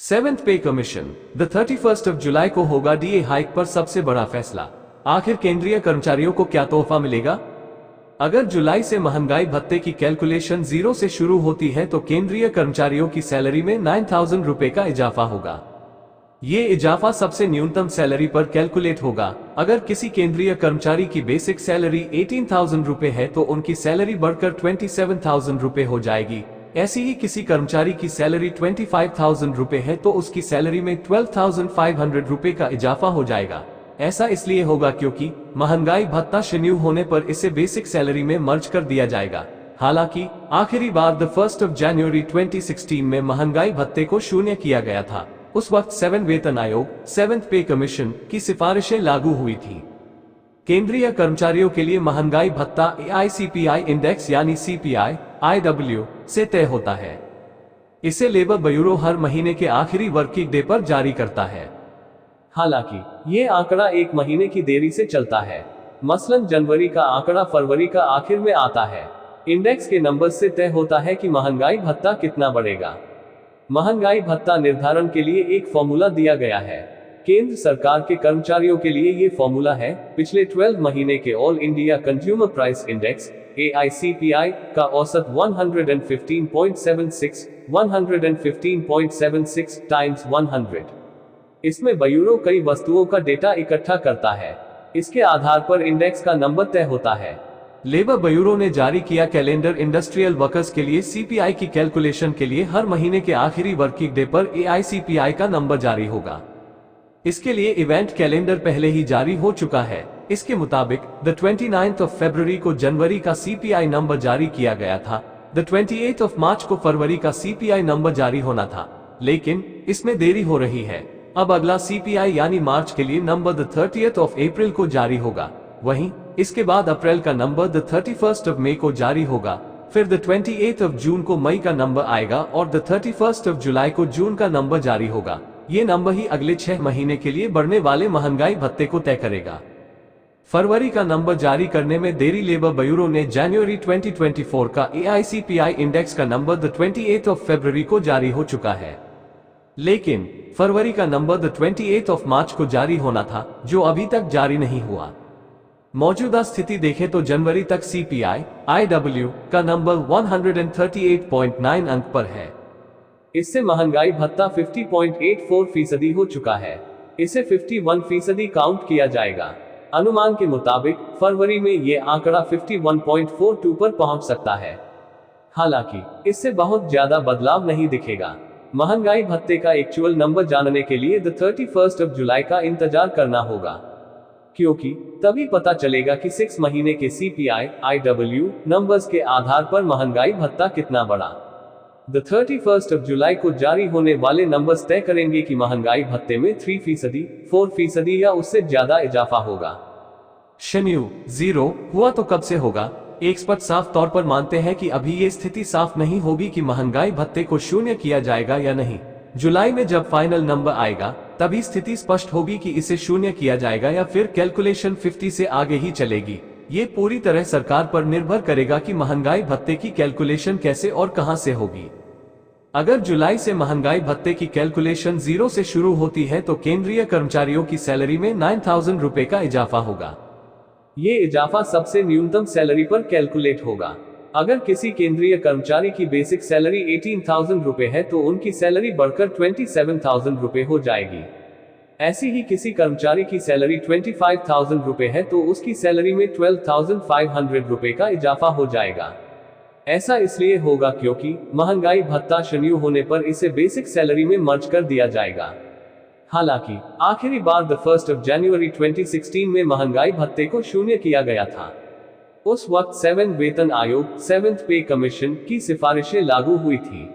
Seventh पे commission the 31 जुलाई को होगा डीए हाइक पर सबसे बड़ा फैसला। आखिर केंद्रीय कर्मचारियों को क्या तोहफा मिलेगा? अगर जुलाई से महंगाई भत्ते की कैलकुलेशन 0 से शुरू होती है तो केंद्रीय कर्मचारियों की सैलरी में 9,000 रुपए का इजाफा होगा। ये इजाफा सबसे न्यूनतम सैलरी पर कैलकुलेट होगा। अगर किसी केंद्रीय कर्मचारी की बेसिक सैलरी 18,000 रुपए है तो उनकी सैलरी बढ़कर 27,000 रुपए हो जाएगी। ऐसी ही किसी कर्मचारी की सैलरी 25,000 रुपए है तो उसकी सैलरी में 12,500 रुपए का इजाफा हो जाएगा। ऐसा इसलिए होगा क्योंकि महंगाई भत्ता रिन्यू होने पर इसे बेसिक सैलरी में मर्ज कर दिया जाएगा। हालांकि आखिरी बार 1 जनवरी 2016 में महंगाई भत्ते को शून्य किया गया था। उस वक्त 7 वेतन आयोग सेवेंथ पे कमीशन की सिफारिशें लागू हुई थी। केंद्रीय कर्मचारियों के लिए महंगाई भत्ता AICPI इंडेक्स यानी CPI IW से तय होता है। इसे लेबर ब्यूरो हर महीने के आखिरी वर्किंग डे पर जारी करता है। हालांकि ये आंकड़ा एक महीने की देरी से चलता है। मसलन जनवरी का आंकड़ा फरवरी का आखिर में आता है। इंडेक्स के नंबर से तय होता है कि महंगाई भत्ता कितना बढ़ेगा। महंगाई भत्ता निर्धारण के लिए एक फॉर्मूला दिया गया है। केंद्र सरकार के कर्मचारियों के लिए ये फॉर्मूला है पिछले 12 महीने के all India consumer price index AICPI का औसत 115.76 टाइम्स 100। इसमें ब्यूरो कई वस्तुओं का डेटा इकट्ठा करता है। इसके आधार पर इंडेक्स का नंबर तय होता है। लेबर ब्यूरो ने जारी किया कैलेंडर इंडस्ट्रियल वर्कर्स के लिए CPI की कैलकुलेशन के लिए हर महीने के आखिरी वर्किंग डे पर AICPI का नंबर जारी होगा। इसके लिए इवेंट कैलेंडर पहले ही जारी हो चुका है। इसके मुताबिक 29 फरवरी को जनवरी का CPI नंबर जारी किया गया था। 28 मार्च को फरवरी का CPI नंबर जारी होना था, लेकिन इसमें देरी हो रही है। अब अगला CPI यानी मार्च के लिए नंबर 30 अप्रैल को जारी होगा। वहीं इसके बाद अप्रैल का नंबर 31 मई को जारी होगा। फिर 28 जून को मई का नंबर आएगा और 31 जुलाई को जून का नंबर जारी होगा। ये नंबर ही अगले 6 महीने के लिए बढ़ने वाले महंगाई भत्ते को तय करेगा। फरवरी का नंबर जारी करने में देरी लेबर ब्यूरो ने जनवरी 2024 का AICPI इंडेक्स का नंबर 28 फरवरी को जारी हो चुका है, लेकिन फरवरी का नंबर 28 मार्च को जारी होना था, जो अभी तक जारी नहीं हुआ। मौजूदा स्थिति देखें तो जनवरी तक CPI IW का नंबर 138.9 अंक पर है। इससे महंगाई भत्ता 50.84% हो चुका है। इसे 51% काउंट किया जाएगा। अनुमान के मुताबिक फरवरी में यह आंकड़ा 51.42 पर पहुंच सकता है। हालांकि इससे बहुत ज्यादा बदलाव नहीं दिखेगा। महंगाई भत्ते का एक्चुअल नंबर जानने के लिए 31 जुलाई का इंतजार करना होगा, क्योंकि तभी पता चलेगा कि 6 महीने के CPI IW नंबर्स के आधार पर महंगाई भत्ता कितना बढ़ा। 31 जुलाई को जारी होने वाले नंबर्स तय करेंगे कि महंगाई भत्ते में 3%, 4% या उससे ज्यादा इजाफा होगा। रिन्यू 0 हुआ तो कब से होगा? एक्सपर्ट साफ तौर पर मानते हैं कि अभी ये स्थिति साफ नहीं होगी कि महंगाई भत्ते को शून्य किया जाएगा या नहीं। जुलाई में जब फाइनल नंबर आएगा तभी स्थिति स्पष्ट होगी कि इसे शून्य किया जाएगा या फिर कैलकुलेशन 50 से आगे ही चलेगी। ये पूरी तरह सरकार पर निर्भर करेगा कि महंगाई भत्ते की कैलकुलेशन कैसे और कहां से होगी। अगर जुलाई से महंगाई भत्ते की कैलकुलेशन 0 से शुरू होती है तो केंद्रीय कर्मचारियों की सैलरी में 9,000 रुपए का इजाफा होगा। ये इजाफा सबसे न्यूनतम सैलरी पर कैलकुलेट होगा। अगर किसी केंद्रीय कर्मचारी की बेसिक सैलरी 18,000 रुपए है तो उनकी सैलरी बढ़कर 27,000 रुपए हो जाएगी। ऐसी ही किसी कर्मचारी की सैलरी 25,000 रुपए है तो उसकी सैलरी में 12,500 रुपए का इजाफा हो जाएगा। ऐसा इसलिए होगा क्योंकि महंगाई भत्ता रिन्यू होने पर इसे बेसिक सैलरी में मर्ज कर दिया जाएगा। हालांकि आखिरी बार 1 जनवरी 2016 में महंगाई भत्ते को शून्य किया गया था। उस वक्त 7 वेतन आयोग 7th पे कमीशन की सिफारिशें लागू हुई थी।